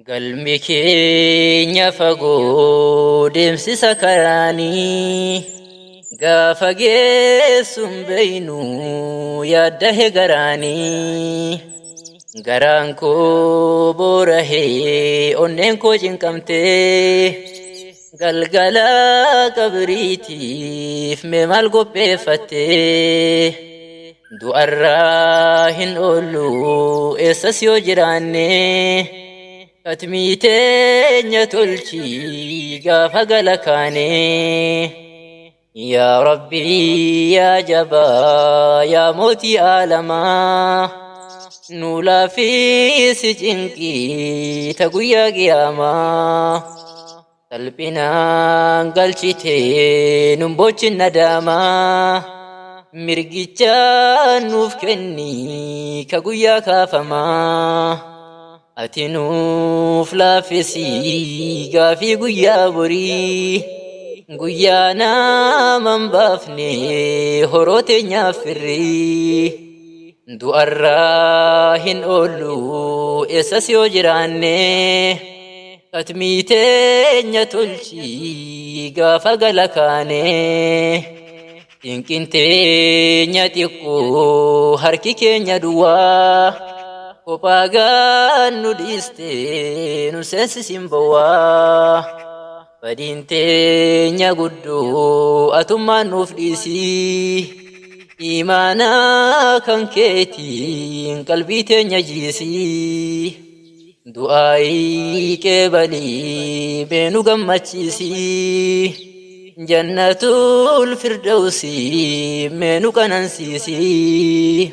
Galmi keenya fagoo deemsisa karaanii gaafa geessuun beeynu yaaddahe garaanii garaan koo boorahee onneen koo cinqamtee galgala qabriitiif mee maal qopheeffattee du'arraa hin oollu eessas yoo jiraanne katmii teenya tolchii gaafa gala kaane yaa rabbii yaa jabaa yaa mootii aalamaa nu laafisi cinqii ta guyyaa qiyaamaa salphinaan galchitee nun bochin nadaamaa mirgichaan nuuf kennii ka guyyaa kaafamaa ati nuuf laafisii gaafii guyyaa borii guyyaa naman baafne horoo teenyaaf firrii du'arraa hin oollu eessas yoo jiraanne katmii teenya tolchii gaafa gala kaane dinqiin teenya xiqqoo harki keenya duwwaa kophaa nu dhiiste nu seensisin bowwaa badiin teenya guddoo atummaan nuuf dhiisii imaanaa kan keetiin qalbii teenya jiisii du'aayii qeebalii beenu gammachiisii jannatul firdawsii meenu kanansiisii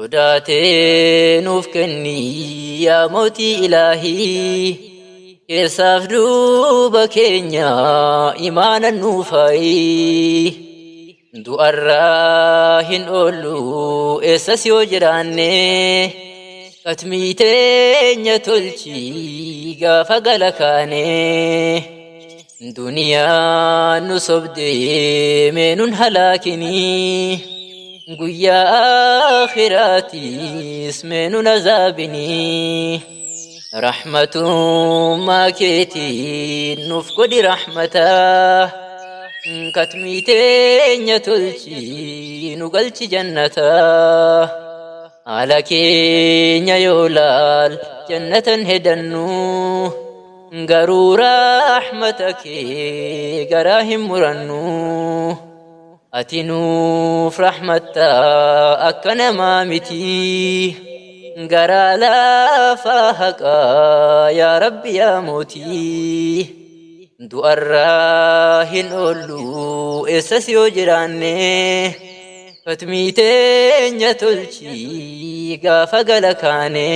sodaatee nuuf kennii yaa mootii ilaahii keessaaf duuba keenya imaana nuufayii du'arraa hin oollu eessas yoo jiraanne katmii teenya tolchii gaafa gala kaane duniyaa nu sobdee meenun halaakinii guyyaa aakhiraatis meenun azaabinii rahmatummaa keetiin nuuf godhi rahmataa katmii teenya tolchii nu galchi jannataa haala keenya yoo laal jannatan hedannu garuu rahmata kee garaa hin murannu ati nuuf rahmatta akka namaa miti garaa laafaa haqaa yaa rabbi yaa mootii du'arraa hin oollu eessas yoo jiraanne katmii teenya tolchii gaafa gala kaane